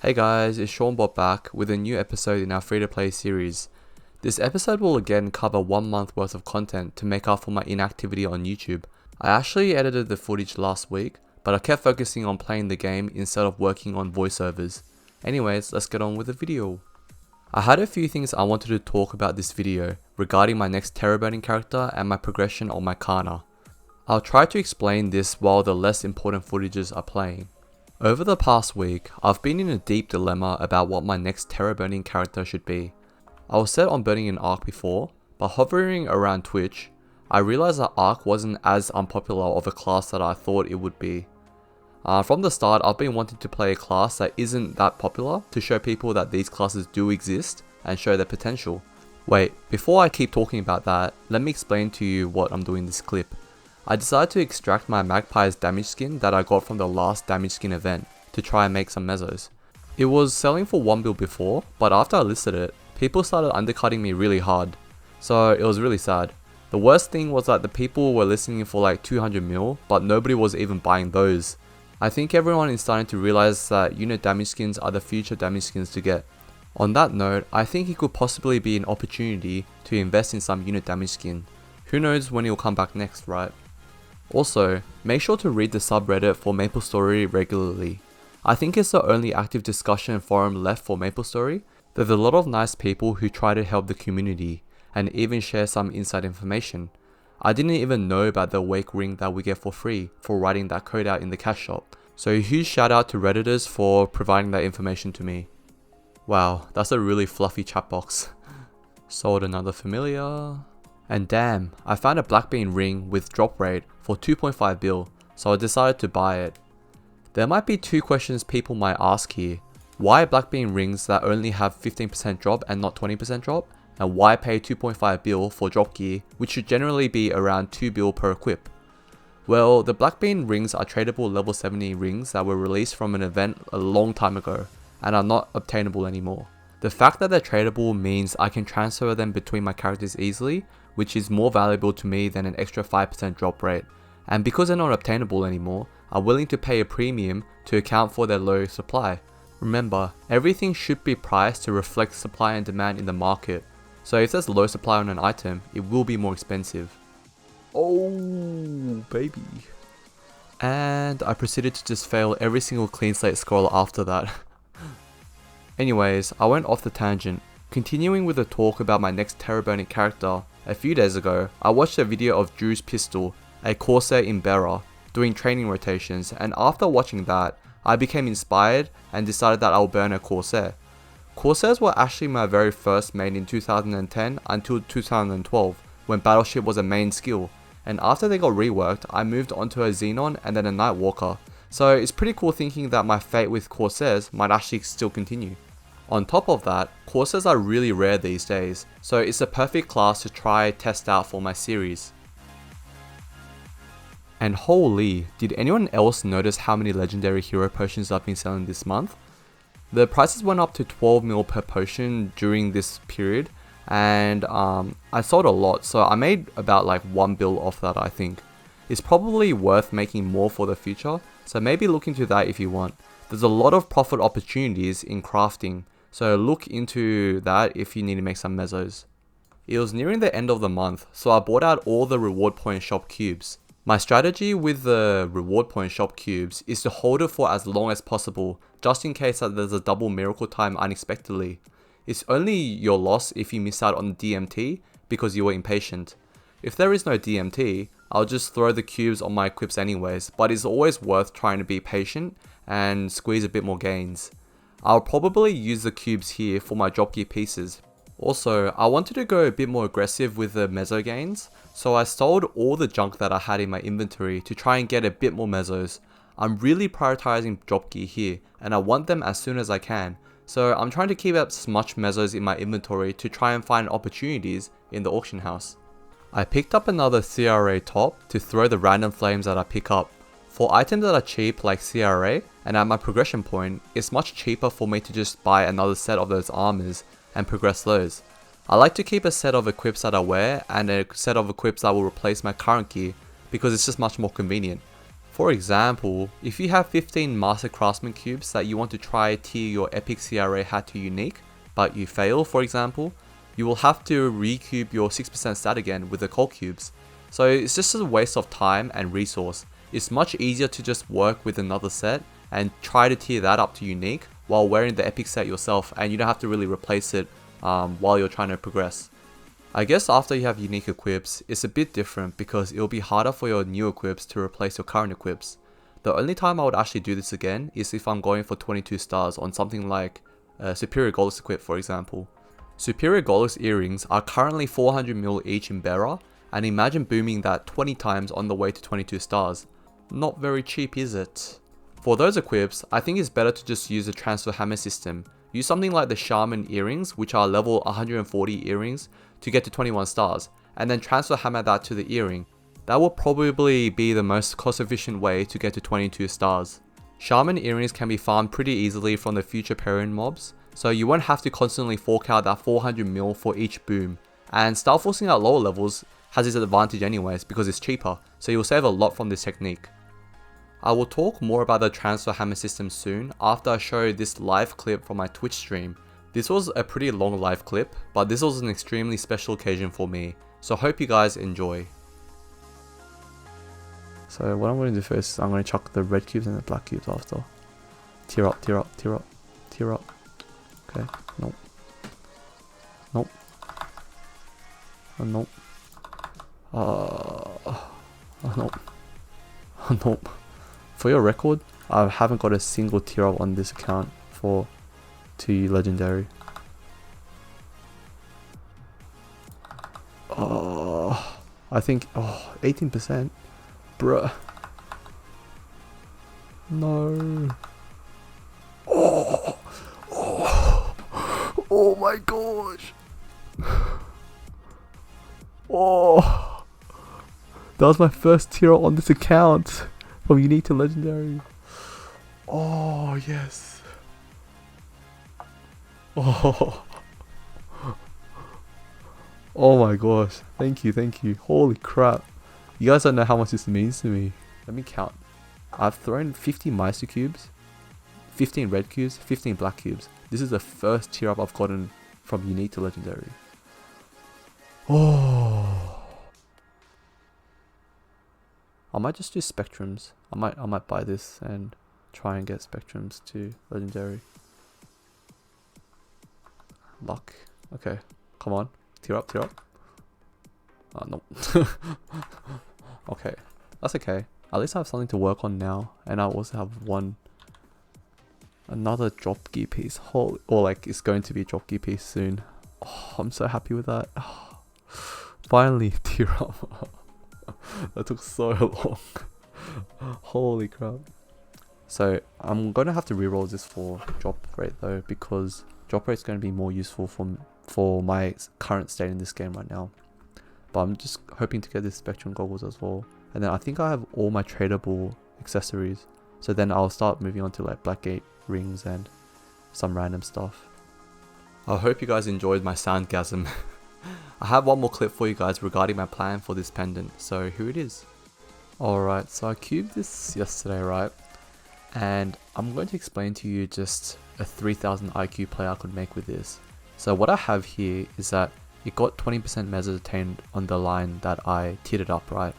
Hey guys, it's Seanbot back with a new episode in our free-to-play series. This episode will again cover 1 month worth of content to make up for my inactivity on YouTube. I actually edited the footage last week, but I kept focusing on playing the game instead of working on voiceovers. Anyways, let's get on with the video. I had a few things I wanted to talk about this video regarding my next terror burning character and my progression on my Kana. I'll try to explain this while the less important footages are playing. Over the past week, I've been in a deep dilemma about what my next terror burning character should be. I was set on burning an Arc before, but hovering around Twitch, I realized that Arc wasn't as unpopular of a class that I thought it would be. From the start, I've been wanting to play a class that isn't that popular to show people that these classes do exist and show their potential. Wait, before I keep talking about that, let me explain to you what I'm doing in this clip. I decided to extract my Magpie's damage skin that I got from the last damage skin event to try and make some mesos. It was selling for 1 bill before, but after I listed it, people started undercutting me really hard, so it was really sad. The worst thing was that the people were listing for like 200 mil, but nobody was even buying those. I think everyone is starting to realize that unit damage skins are the future damage skins to get. On that note, I think it could possibly be an opportunity to invest in some unit damage skin. Who knows when it will come back next, right? Also, make sure to read the subreddit for Maplestory regularly. I think it's the only active discussion forum left for Maplestory. There's a lot of nice people who try to help the community and even share some inside information. I didn't even know about the Wake ring that we get for free for writing that code out in the cash shop. So a huge shout out to Redditors for providing that information to me. Wow, that's a really fluffy chat box. Sold another familiar. And damn, I found a Blackbean ring with drop rate for 2.5 bill, so I decided to buy it. There might be two questions people might ask here. Why Blackbean rings that only have 15% drop and not 20% drop? And why pay 2.5 bill for drop gear, which should generally be around 2 bill per equip? Well, the Blackbean rings are tradable level 70 rings that were released from an event a long time ago and are not obtainable anymore. The fact that they're tradable means I can transfer them between my characters easily, which is more valuable to me than an extra 5% drop rate. And because they're not obtainable anymore, I'm willing to pay a premium to account for their low supply. Remember, everything should be priced to reflect supply and demand in the market. So if there's low supply on an item, it will be more expensive. Oh, baby. And I proceeded to just fail every single clean slate scroll after that. Anyways, I went off the tangent. Continuing with the talk about my next terror burning character, a few days ago, I watched a video of Drew's Pistol, a Corsair in Bera, doing training rotations, and after watching that, I became inspired and decided that I'll burn a Corsair. Corsairs were actually my very first main in 2010 until 2012, when Battleship was a main skill, and after they got reworked, I moved on to a Xenon and then a Nightwalker, so it's pretty cool thinking that my fate with Corsairs might actually still continue. On top of that, Corsairs are really rare these days, so it's a perfect class to try test out for my series. And holy, did anyone else notice how many legendary hero potions I've been selling this month? The prices went up to 12 mil per potion during this period, and I sold a lot, so I made about like 1 bill off that I think. It's probably worth making more for the future, so maybe look into that if you want. There's a lot of profit opportunities in crafting, so look into that if you need to make some mesos. It was nearing the end of the month, so I bought out all the reward point shop cubes. My strategy with the reward point shop cubes is to hold it for as long as possible, just in case that there's a double miracle time unexpectedly. It's only your loss if you miss out on the DMT because you were impatient. If there is no DMT, I'll just throw the cubes on my equips anyways, but it's always worth trying to be patient and squeeze a bit more gains. I'll probably use the cubes here for my drop gear pieces. Also, I wanted to go a bit more aggressive with the meso gains, so I sold all the junk that I had in my inventory to try and get a bit more mesos. I'm really prioritizing drop gear here, and I want them as soon as I can, so I'm trying to keep up as much mesos in my inventory to try and find opportunities in the auction house. I picked up another CRA top to throw the random flames that I pick up. For items that are cheap like CRA, and at my progression point, it's much cheaper for me to just buy another set of those armors and progress those. I like to keep a set of equips that I wear and a set of equips that will replace my current gear because it's just much more convenient. For example, if you have 15 Master Craftsman cubes that you want to try tier your epic CRA hat to unique, but you fail for example, you will have to recube your 6% stat again with the coal cubes. So it's just a waste of time and resource. It's much easier to just work with another set and try to tier that up to unique while wearing the epic set yourself, and you don't have to really replace it while you're trying to progress. I guess after you have unique equips, it's a bit different because it'll be harder for your new equips to replace your current equips. The only time I would actually do this again is if I'm going for 22 stars on something like Superior Goalless equip for example. Superior Goalless earrings are currently 400 mil each in bearer, and imagine booming that 20 times on the way to 22 stars. Not very cheap, is it? For those equips, I think it's better to just use a transfer hammer system. Use something like the Shaman earrings, which are level 140 earrings, to get to 21 stars, and then transfer hammer that to the earring. That will probably be the most cost efficient way to get to 22 stars. Shaman earrings can be farmed pretty easily from the future parent mobs, so you won't have to constantly fork out that 400 mil for each boom. And star forcing at lower levels has its advantage anyways because it's cheaper, so you'll save a lot from this technique. I will talk more about the transfer hammer system soon after I show this live clip from my Twitch stream. This was a pretty long live clip, but this was an extremely special occasion for me, so hope you guys enjoy. So what I'm going to do first is I'm going to chuck the red cubes and the black cubes after. Tier up, tier up, tier up, tier up. Okay, nope. Nope. Nope. Nope. Nope. For your record, I haven't got a single tier up on this account for 2 legendary. I think 18%. Bruh. No. Oh my gosh. That was my first tier up on this account. From unique to legendary. Oh yes. Oh my gosh. Thank you, thank you. Holy crap. You guys don't know how much this means to me. Let me count. I've thrown 50 Meister cubes, 15 red cubes, 15 black cubes. This is the first tier up I've gotten from unique to legendary. Oh. I might just do spectrums. I might buy this and try and get spectrums to legendary. Luck. Okay, come on. Tier up, tier up. Oh no. Okay, that's okay. At least I have something to work on now, and I also have another drop gear piece. Or like it's going to be a drop gear piece soon. Oh, I'm so happy with that. Oh, finally tier up. That took so long. Holy crap. So I'm gonna have to reroll this for drop rate though, because drop rate's going to be more useful for my current state in this game right now. But I'm just hoping to get this spectrum goggles as well, and then I think I have all my tradable accessories, so then I'll start moving on to like Blackgate rings and some random stuff. I hope you guys enjoyed my soundgasm. I have one more clip for you guys regarding my plan for this pendant, so here it is. Alright, so I cubed this yesterday, right? And I'm going to explain to you just a 3000 IQ play I could make with this. So what I have here is that it got 20% mesos obtained on the line that I tiered it up, right?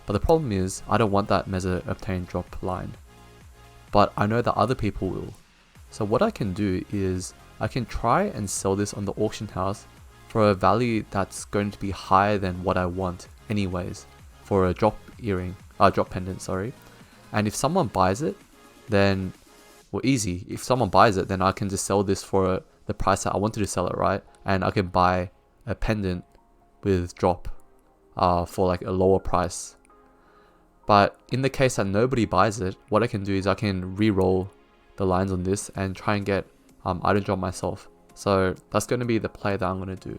But the problem is, I don't want that mesos obtained drop line. But I know that other people will. So what I can do is, I can try and sell this on the auction house for a value that's going to be higher than what I want anyways, for a drop pendant, sorry. And if someone buys it, then, well, easy. If someone buys it, then I can just sell this for the price that I wanted to sell it, right? And I can buy a pendant with drop for like a lower price. But in the case that nobody buys it, what I can do is I can re-roll the lines on this and try and get item drop myself. So that's going to be the play that I'm going to do.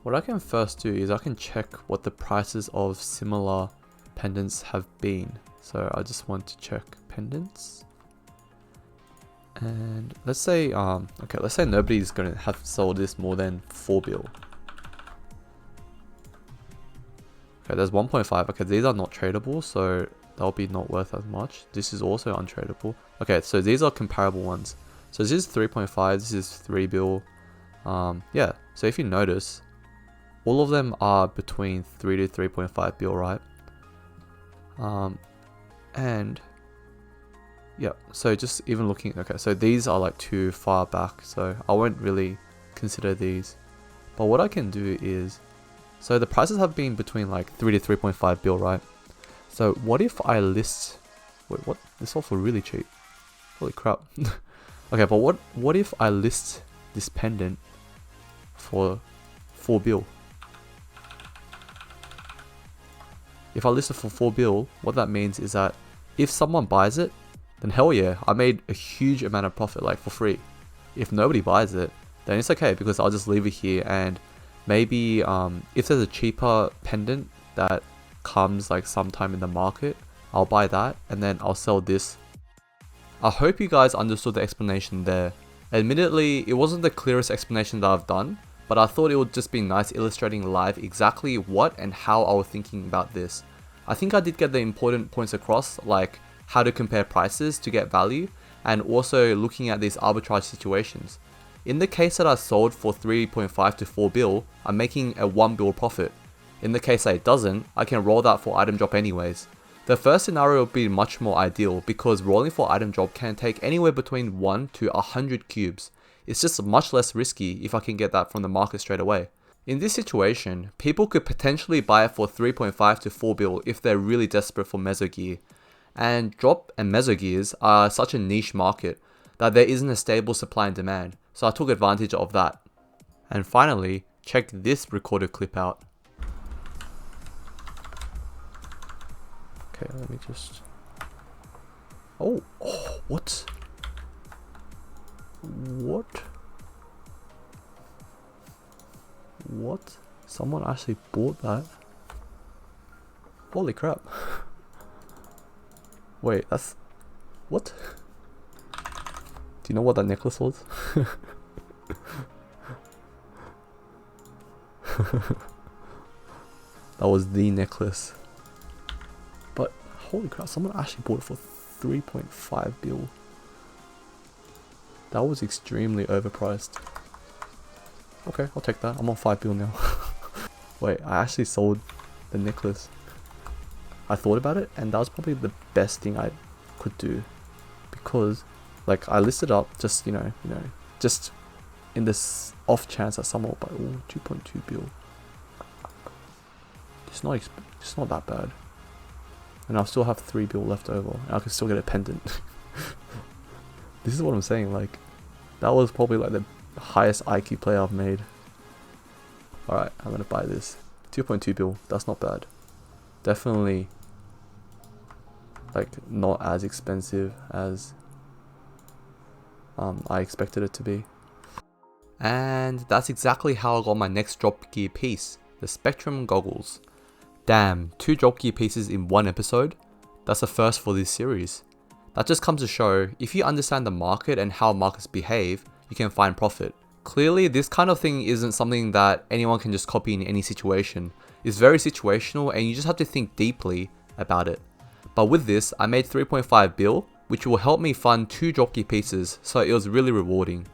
What I can first do is I can check what the prices of similar pendants have been. So I just want to check pendants. And let's say, okay, let's say nobody's going to have sold this more than 4 bill. Okay, there's 1.5. Okay, these are not tradable, so that'll be not worth as much. This is also untradeable. Okay, so these are comparable ones. So this is 3.5, this is 3 bill. Yeah, so if you notice, all of them are between 3 to 3.5 bill, right? And yeah, so just even looking, okay, so these are like too far back, so I won't really consider these. But what I can do is, so the prices have been between like 3 to 3.5 bill, right? So what if I list, wait, what? This all for really cheap. Holy crap. Okay, but what if I list this pendant for 4 bill? If I list it for 4 bill, what that means is that if someone buys it, then hell yeah, I made a huge amount of profit, like for free. If nobody buys it, then it's okay because I'll just leave it here, and maybe if there's a cheaper pendant that comes like sometime in the market, I'll buy that and then I'll sell this. I hope you guys understood the explanation there. Admittedly, it wasn't the clearest explanation that I've done, but I thought it would just be nice illustrating live exactly what and how I was thinking about this. I think I did get the important points across, like how to compare prices to get value, and also looking at these arbitrage situations. In the case that I sold for 3.5 to 4 bill, I'm making a 1 bill profit. In the case that it doesn't, I can roll that for item drop anyways. The first scenario would be much more ideal because rolling for item drop can take anywhere between 1 to 100 cubes. It's just much less risky if I can get that from the market straight away. In this situation, people could potentially buy it for 3.5 to 4 bill if they're really desperate for meso gear. And drop and meso gears are such a niche market that there isn't a stable supply and demand, so I took advantage of that. And finally, check this recorded clip out. Okay, let me just... Oh, what? What? What? Someone actually bought that? Holy crap. Wait, that's... What? Do you know what that necklace was? That was the necklace. But, holy crap, someone actually bought it for 3.5 bill. That was extremely overpriced. Okay, I'll take that. I'm on 5 bill now. Wait, I actually sold the necklace. I thought about it, and that was probably the best thing I could do, because like I listed up just just in this off chance that someone will buy. 2.2 bill. It's not that bad, and I'll still have 3 bill left over, and I can still get a pendant. This is what I'm saying. Like that was probably like the highest IQ play I've made. All right, I'm gonna buy this 2.2 bill. That's not bad. Definitely. Like not as expensive as I expected it to be. And that's exactly how I got my next drop gear piece, the Spectrum goggles. Damn, 2 drop gear pieces in one episode? That's a first for this series. That just comes to show, if you understand the market and how markets behave, you can find profit. Clearly, this kind of thing isn't something that anyone can just copy in any situation. It's very situational and you just have to think deeply about it. But with this, I made 3.5 bill, which will help me fund 2 dropkey pieces, so it was really rewarding.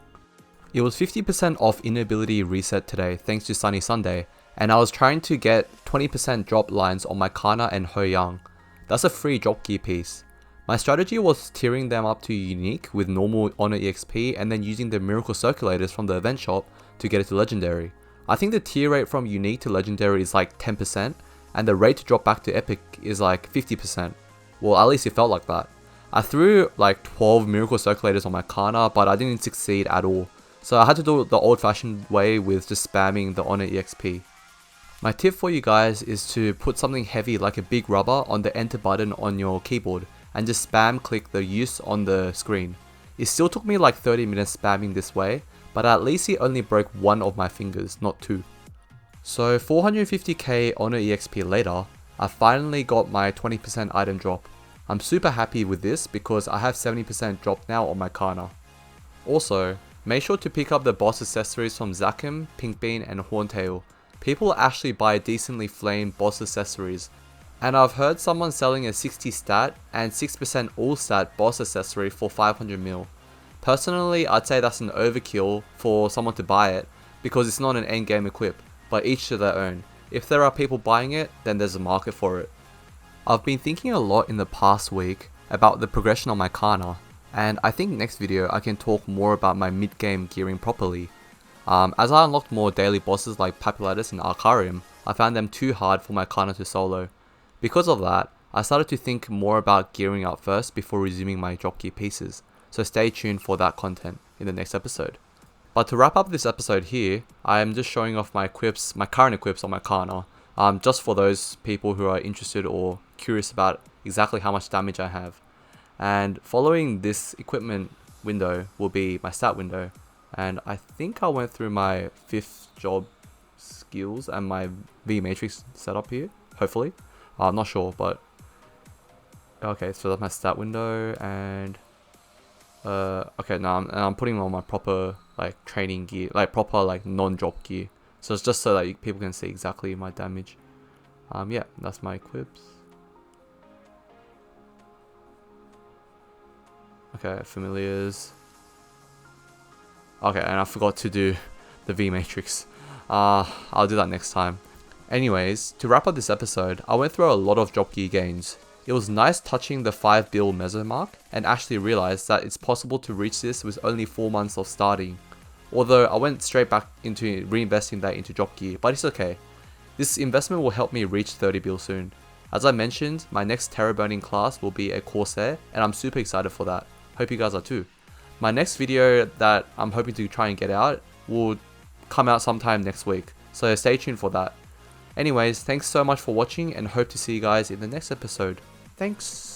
It was 50% off inability reset today thanks to Sunny Sunday, and I was trying to get 20% drop lines on my Kana and Ho Yang. That's a free dropkey piece. My strategy was tiering them up to unique with normal Honor EXP and then using the miracle circulators from the event shop to get it to legendary. I think the tier rate from unique to legendary is like 10%, and the rate to drop back to epic is like 50%. Well, at least it felt like that. I threw like 12 miracle circulators on my Kana, but I didn't succeed at all. So I had to do it the old fashioned way with just spamming the Honor EXP. My tip for you guys is to put something heavy like a big rubber on the enter button on your keyboard and just spam click the use on the screen. It still took me like 30 minutes spamming this way, but at least it only broke 1 of my fingers, not 2. So 450k Honor EXP later, I finally got my 20% item drop. I'm super happy with this because I have 70% drop now on my Kana. Also, make sure to pick up the boss accessories from Zakim, Pinkbean and Horntail. People actually buy decently flamed boss accessories, And I've heard someone selling a 60 stat and 6% all stat boss accessory for 500 mil. Personally, I'd say that's an overkill for someone to buy it because it's not an endgame equip, but each to their own. If there are people buying it, then there's a market for it. I've been thinking a lot in the past week about the progression on my Kana, and I think next video I can talk more about my mid-game gearing properly. As I unlocked more daily bosses like Papulatus and Arcarium, I found them too hard for my Kana to solo. Because of that, I started to think more about gearing up first before resuming my drop gear pieces, so stay tuned for that content in the next episode. But to wrap up this episode here, I am just showing off my equips, my current equips on my Kana, just for those people who are interested or curious about exactly how much damage I have. And following this equipment window will be my stat window, and I think I went through my 5th job skills and my V matrix setup here, hopefully. I'm not sure, but okay, so that's my stat window, and okay, now I'm putting on my proper like training gear, like proper like non-drop gear, so it's just so that people can see exactly my damage. Yeah, that's my equips. Okay, familiars. Okay, and I forgot to do the V matrix. I'll do that next time. Anyways, to wrap up this episode, I went through a lot of drop gear gains. It was nice touching the 5 bill meso mark and actually realized that it's possible to reach this with only 4 months of starting. Although I went straight back into reinvesting that into drop gear, but it's okay. This investment will help me reach 30 bill soon. As I mentioned, my next terror burning class will be a Corsair, and I'm super excited for that. Hope you guys are too. My next video that I'm hoping to try and get out will come out sometime next week, so stay tuned for that. Anyways, thanks so much for watching and hope to see you guys in the next episode. Thanks.